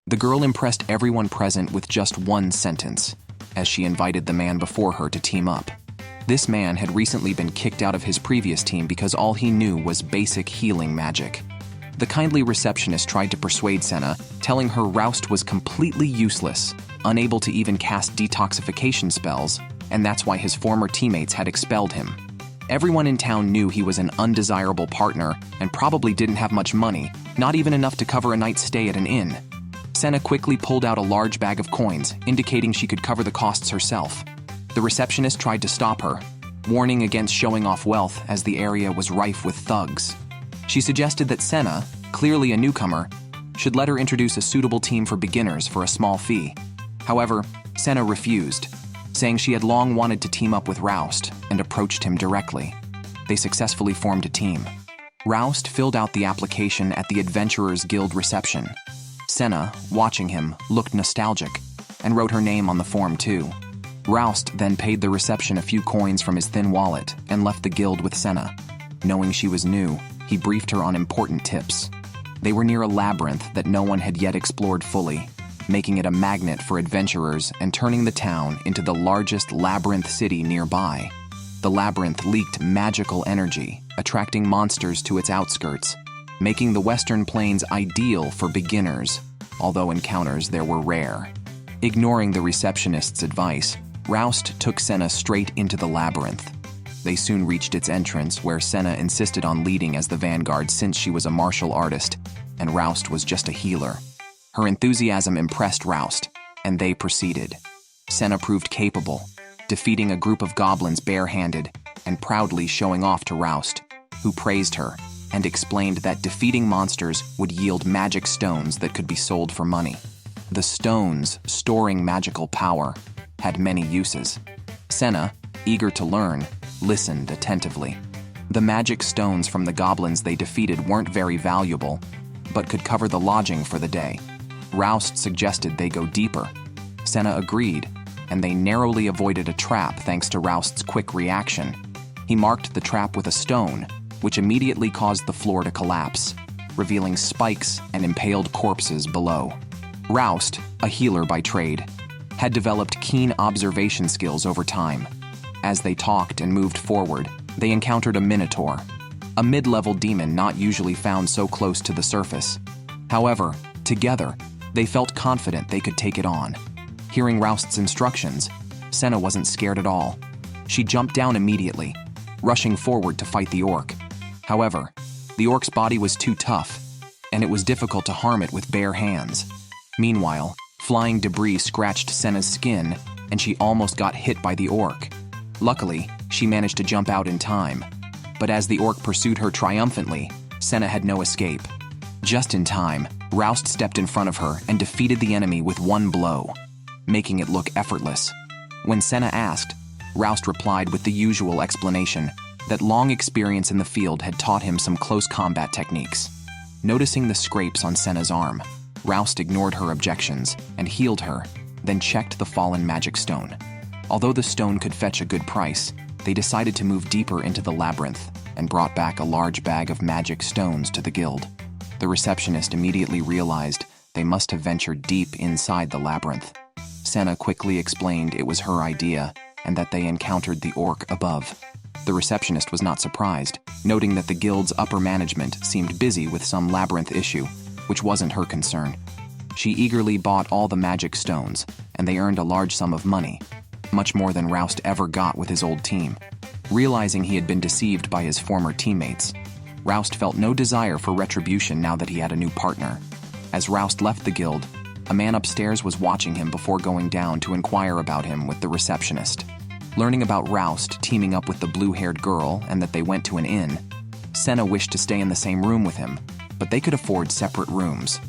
The girl impressed everyone present with just one sentence, as she invited the man before her to team up. This man had recently been kicked out of his previous team because all he knew was basic healing magic. The kindly receptionist tried to persuade Senna, telling her Rous was completely useless, unable to even cast detoxification spells, and that's why his former teammates had expelled him. Everyone in town knew he was an undesirable partner and probably didn't have much money, not even enough to cover a night's stay at an inn. Senna quickly pulled out a large bag of coins, indicating she could cover the costs herself. The receptionist tried to stop her, warning against showing off wealth as the area was rife with thugs. She suggested that Senna, clearly a newcomer, should let her introduce a suitable team for beginners for a small fee. However, Senna refused, saying she had long wanted to team up with Rous and approached him directly. They successfully formed a team. Rous filled out the application at the Adventurers Guild reception. Senna, watching him, looked nostalgic and wrote her name on the form too. Rous then paid the reception a few coins from his thin wallet and left the guild with Senna. Knowing she was new, he briefed her on important tips. They were near a labyrinth that no one had yet explored fully, making it a magnet for adventurers and turning the town into the largest labyrinth city nearby. The labyrinth leaked magical energy, attracting monsters to its outskirts, making the Western Plains ideal for beginners, although encounters there were rare. Ignoring the receptionist's advice, Rous took Senna straight into the labyrinth. They soon reached its entrance, where Senna insisted on leading as the vanguard since she was a martial artist, and Rous was just a healer. Her enthusiasm impressed Rous, and they proceeded. Senna proved capable, defeating a group of goblins barehanded and proudly showing off to Rous, who praised her and explained that defeating monsters would yield magic stones that could be sold for money. The stones, storing magical power, had many uses. Senna, eager to learn, listened attentively. The magic stones from the goblins they defeated weren't very valuable, but could cover the lodging for the day. Rous suggested they go deeper. Senna agreed, and they narrowly avoided a trap thanks to Rous's quick reaction. He marked the trap with a stone, which immediately caused the floor to collapse, revealing spikes and impaled corpses below. Rous, a healer by trade, had developed keen observation skills over time. As they talked and moved forward, they encountered a minotaur, a mid-level demon not usually found so close to the surface. However, together, they felt confident they could take it on. Hearing Rous's instructions, Senna wasn't scared at all. She jumped down immediately, rushing forward to fight the orc. However, the orc's body was too tough, and it was difficult to harm it with bare hands. Meanwhile, flying debris scratched Senna's skin, and she almost got hit by the orc. Luckily, she managed to jump out in time. But as the orc pursued her triumphantly, Senna had no escape. Just in time, Rous stepped in front of her and defeated the enemy with one blow, making it look effortless. When Senna asked, Rous replied with the usual explanation that long experience in the field had taught him some close combat techniques. Noticing the scrapes on Senna's arm, Rous ignored her objections and healed her, then checked the fallen magic stone. Although the stone could fetch a good price, they decided to move deeper into the labyrinth and brought back a large bag of magic stones to the guild. The receptionist immediately realized they must have ventured deep inside the labyrinth. Senna quickly explained it was her idea and that they encountered the orc above. The receptionist was not surprised, noting that the guild's upper management seemed busy with some labyrinth issue, which wasn't her concern. She eagerly bought all the magic stones, and they earned a large sum of money, much more than Rous ever got with his old team. Realizing he had been deceived by his former teammates, Rous felt no desire for retribution now that he had a new partner. As Rous left the guild, a man upstairs was watching him before going down to inquire about him with the receptionist. Learning about Rous teaming up with the blue-haired girl and that they went to an inn, Senna wished to stay in the same room with him, but they could afford separate rooms.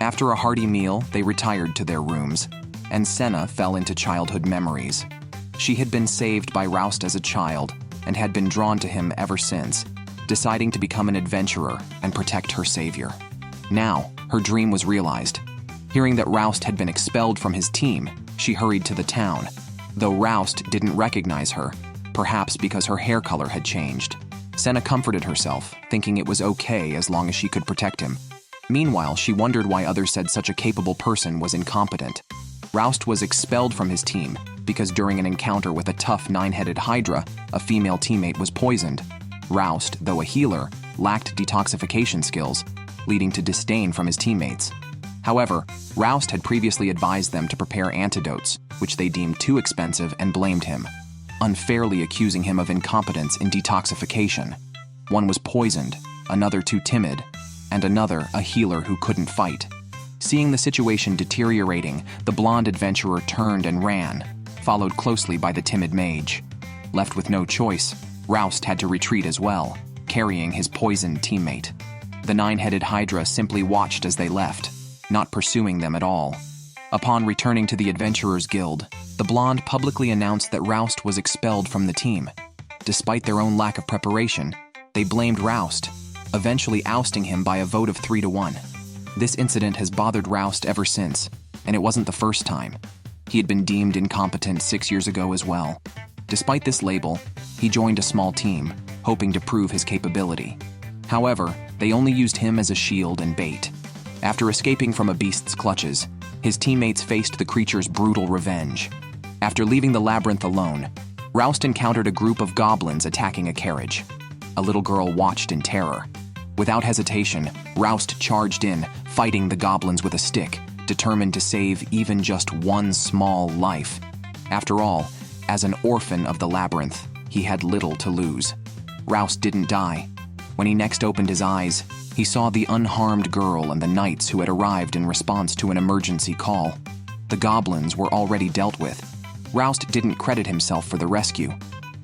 After a hearty meal, they retired to their rooms, and Senna fell into childhood memories. She had been saved by Rous as a child and had been drawn to him ever since, deciding to become an adventurer and protect her savior. Now, her dream was realized. Hearing that Rous had been expelled from his team, she hurried to the town, though Rous didn't recognize her, perhaps because her hair color had changed. Senna comforted herself, thinking it was okay as long as she could protect him. Meanwhile, she wondered why others said such a capable person was incompetent. Rous was expelled from his team because during an encounter with a tough nine-headed hydra, a female teammate was poisoned. Rous, though a healer, lacked detoxification skills, leading to disdain from his teammates. However, Rous had previously advised them to prepare antidotes, which they deemed too expensive and blamed him, unfairly accusing him of incompetence in detoxification. One was poisoned, another too timid, and another a healer who couldn't fight. Seeing the situation deteriorating, the blonde adventurer turned and ran, followed closely by the timid mage. Left with no choice, Rous had to retreat as well, carrying his poisoned teammate. The nine-headed hydra simply watched as they left, not pursuing them at all. Upon returning to the Adventurers Guild, the blonde publicly announced that Rous was expelled from the team. Despite their own lack of preparation, they blamed Rous, eventually ousting him by a vote of 3-1. This incident has bothered Rous ever since, and it wasn't the first time. He had been deemed incompetent 6 years ago as well. Despite this label, he joined a small team, hoping to prove his capability. However, they only used him as a shield and bait. After escaping from a beast's clutches, his teammates faced the creature's brutal revenge. After leaving the labyrinth alone, Rous encountered a group of goblins attacking a carriage. A little girl watched in terror. Without hesitation, Rous charged in, fighting the goblins with a stick, determined to save even just one small life. After all, as an orphan of the labyrinth, he had little to lose. Rous didn't die. When he next opened his eyes, he saw the unharmed girl and the knights who had arrived in response to an emergency call. The goblins were already dealt with. Rous didn't credit himself for the rescue,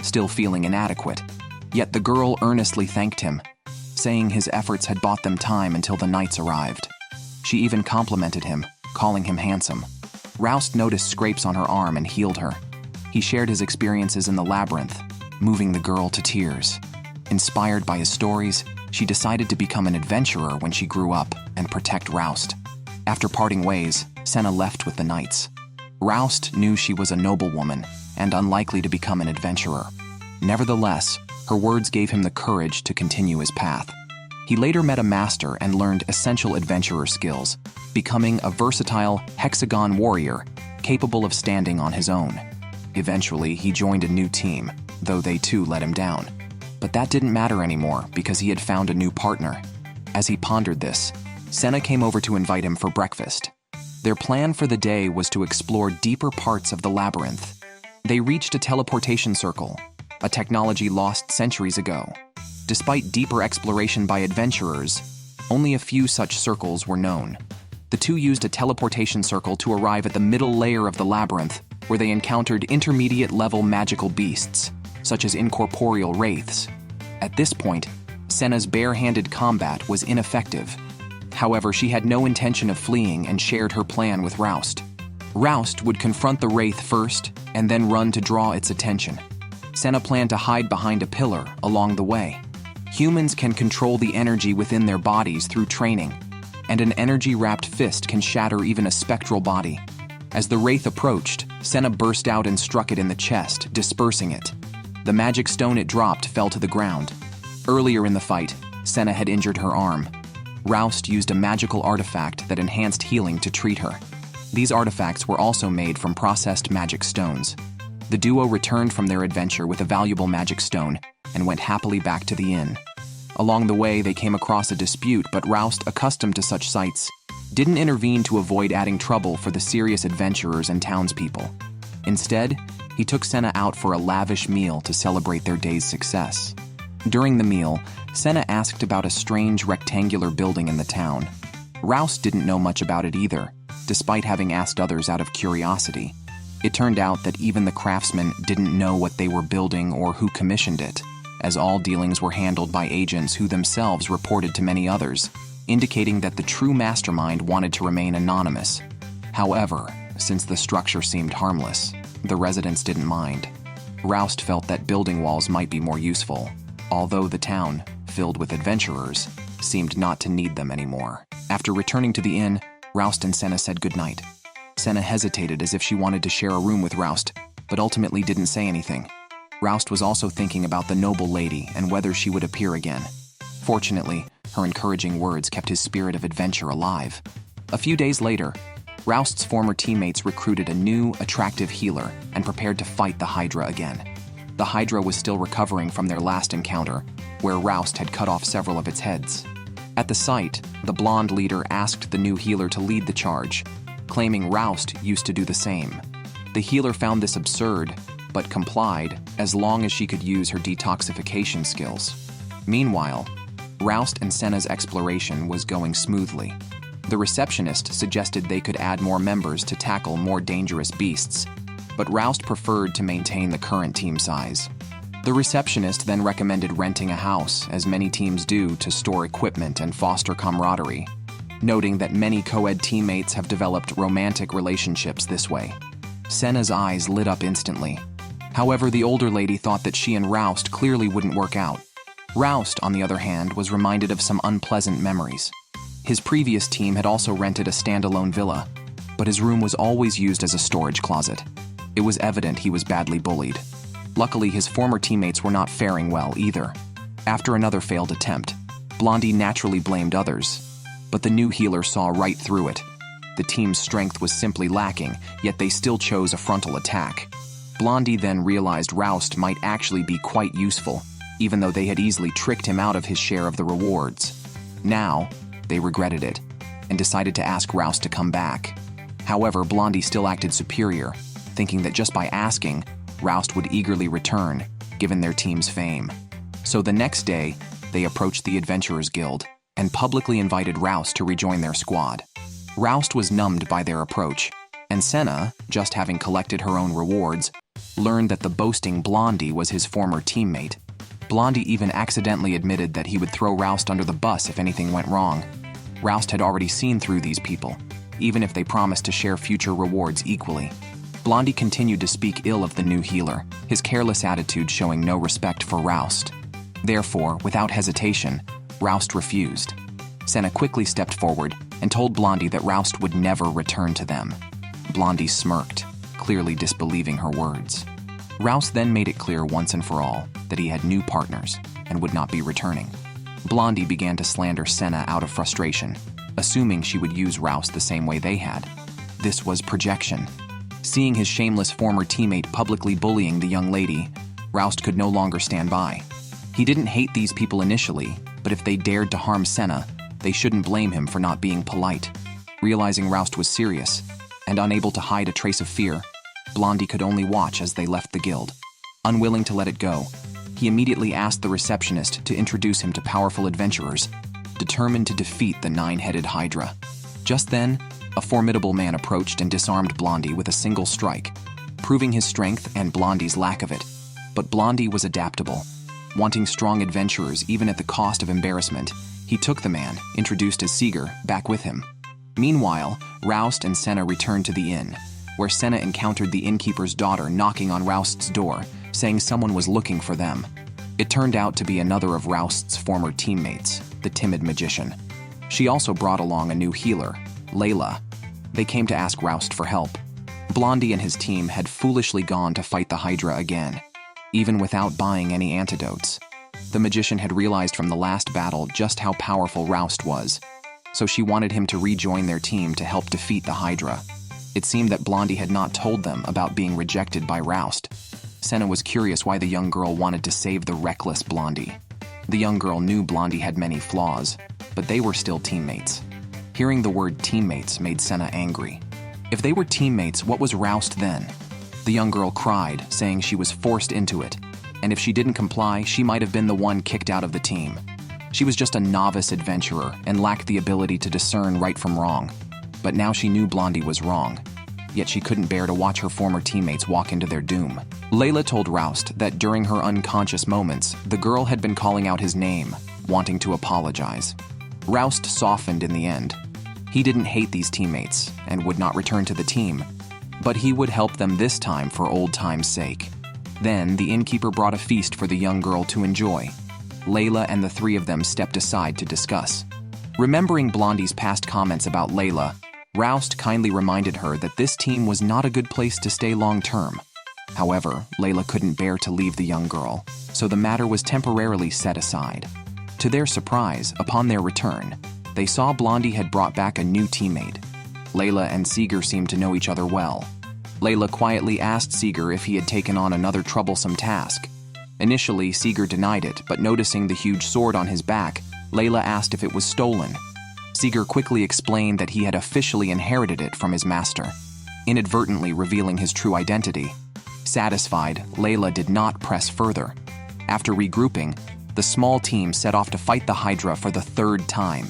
still feeling inadequate. Yet the girl earnestly thanked him, saying his efforts had bought them time until the knights arrived. She even complimented him, calling him handsome. Rous noticed scrapes on her arm and healed her. He shared his experiences in the labyrinth, moving the girl to tears. Inspired by his stories, she decided to become an adventurer when she grew up and protect Rous. After parting ways, Senna left with the knights. Rous knew she was a noblewoman and unlikely to become an adventurer. Nevertheless, her words gave him the courage to continue his path. He later met a master and learned essential adventurer skills, becoming a versatile hexagon warrior capable of standing on his own. Eventually, he joined a new team, though they too let him down. But that didn't matter anymore because he had found a new partner. As he pondered this, Senna came over to invite him for breakfast. Their plan for the day was to explore deeper parts of the labyrinth. They reached a teleportation circle, a technology lost centuries ago. Despite deeper exploration by adventurers, only a few such circles were known. The two used a teleportation circle to arrive at the middle layer of the labyrinth, where they encountered intermediate-level magical beasts, such as incorporeal wraiths. At this point, Senna's bare-handed combat was ineffective. However, she had no intention of fleeing and shared her plan with Rous. Rous would confront the wraith first and then run to draw its attention. Senna planned to hide behind a pillar along the way. Humans can control the energy within their bodies through training, and an energy-wrapped fist can shatter even a spectral body. As the wraith approached, Senna burst out and struck it in the chest, dispersing it. The magic stone it dropped fell to the ground. Earlier in the fight, Senna had injured her arm. Rous used a magical artifact that enhanced healing to treat her. These artifacts were also made from processed magic stones. The duo returned from their adventure with a valuable magic stone and went happily back to the inn. Along the way, they came across a dispute, but Rous, accustomed to such sights, didn't intervene to avoid adding trouble for the serious adventurers and townspeople. Instead, he took Senna out for a lavish meal to celebrate their day's success. During the meal, Senna asked about a strange rectangular building in the town. Rous didn't know much about it either, despite having asked others out of curiosity. It turned out that even the craftsmen didn't know what they were building or who commissioned it, as all dealings were handled by agents who themselves reported to many others, indicating that the true mastermind wanted to remain anonymous. However, since the structure seemed harmless, the residents didn't mind. Rous felt that building walls might be more useful, although the town, filled with adventurers, seemed not to need them anymore. After returning to the inn, Rous and Senna said goodnight. Senna hesitated as if she wanted to share a room with Rous, but ultimately didn't say anything. Rous was also thinking about the noble lady and whether she would appear again. Fortunately, her encouraging words kept his spirit of adventure alive. A few days later, Roust's former teammates recruited a new, attractive healer and prepared to fight the Hydra again. The Hydra was still recovering from their last encounter, where Roust had cut off several of its heads. At the site, the blonde leader asked the new healer to lead the charge, claiming Roust used to do the same. The healer found this absurd, but complied as long as she could use her detoxification skills. Meanwhile, Roust and Senna's exploration was going smoothly. The receptionist suggested they could add more members to tackle more dangerous beasts, but Roust preferred to maintain the current team size. The receptionist then recommended renting a house, as many teams do, to store equipment and foster camaraderie, noting that many co-ed teammates have developed romantic relationships this way. Senna's eyes lit up instantly. However, the older lady thought that she and Roust clearly wouldn't work out. Roust, on the other hand, was reminded of some unpleasant memories. His previous team had also rented a standalone villa, but his room was always used as a storage closet. It was evident he was badly bullied. Luckily, his former teammates were not faring well either. After another failed attempt, Blondie naturally blamed others, but the new healer saw right through it. The team's strength was simply lacking, yet they still chose a frontal attack. Blondie then realized Roust might actually be quite useful, even though they had easily tricked him out of his share of the rewards. Now, they regretted it, and decided to ask Roust to come back. However, Blondie still acted superior, thinking that just by asking, Roust would eagerly return, given their team's fame. So the next day, they approached the Adventurers Guild and publicly invited Roust to rejoin their squad. Roust was numbed by their approach, and Senna, just having collected her own rewards, learned that the boasting Blondie was his former teammate. Blondie even accidentally admitted that he would throw Roust under the bus if anything went wrong. Roust had already seen through these people, even if they promised to share future rewards equally. Blondie continued to speak ill of the new healer, his careless attitude showing no respect for Roust. Therefore, without hesitation, Roust refused. Senna quickly stepped forward and told Blondie that Roust would never return to them. Blondie smirked, clearly disbelieving her words. Roust then made it clear once and for all that he had new partners and would not be returning. Blondie began to slander Senna out of frustration, assuming she would use Roust the same way they had. This was projection. Seeing his shameless former teammate publicly bullying the young lady, Roust could no longer stand by. He didn't hate these people initially, but if they dared to harm Senna, they shouldn't blame him for not being polite. Realizing Roust was serious, and unable to hide a trace of fear, Blondie could only watch as they left the guild. Unwilling to let it go, he immediately asked the receptionist to introduce him to powerful adventurers, determined to defeat the nine-headed Hydra. Just then, a formidable man approached and disarmed Blondie with a single strike, proving his strength and Blondie's lack of it. But Blondie was adaptable. Wanting strong adventurers even at the cost of embarrassment, he took the man, introduced as Seeger, back with him. Meanwhile, Roust and Senna returned to the inn, where Senna encountered the innkeeper's daughter knocking on Roust's door, saying someone was looking for them. It turned out to be another of Roust's former teammates, the timid magician. She also brought along a new healer, Layla. They came to ask Roust for help. Blondie and his team had foolishly gone to fight the Hydra again, even without buying any antidotes. The magician had realized from the last battle just how powerful Roust was, so she wanted him to rejoin their team to help defeat the Hydra. It seemed that Blondie had not told them about being rejected by Roust. Senna was curious why the young girl wanted to save the reckless Blondie. The young girl knew Blondie had many flaws, but they were still teammates. Hearing the word teammates made Senna angry. If they were teammates, what was Roust then? The young girl cried, saying she was forced into it, and if she didn't comply, she might have been the one kicked out of the team. She was just a novice adventurer and lacked the ability to discern right from wrong. But now she knew Blondie was wrong. Yet she couldn't bear to watch her former teammates walk into their doom. Layla told Roust that during her unconscious moments, the girl had been calling out his name, wanting to apologize. Roust softened in the end. He didn't hate these teammates and would not return to the team, but he would help them this time for old time's sake. Then the innkeeper brought a feast for the young girl to enjoy. Layla and the three of them stepped aside to discuss. Remembering Blondie's past comments about Layla, Roust kindly reminded her that this team was not a good place to stay long-term. However, Layla couldn't bear to leave the young girl, so the matter was temporarily set aside. To their surprise, upon their return, they saw Blondie had brought back a new teammate. Layla and Seeger seemed to know each other well. Layla quietly asked Seeger if he had taken on another troublesome task. Initially, Seeger denied it, but noticing the huge sword on his back, Layla asked if it was stolen. Seeger quickly explained that he had officially inherited it from his master, inadvertently revealing his true identity. Satisfied, Layla did not press further. After regrouping, the small team set off to fight the Hydra for the third time.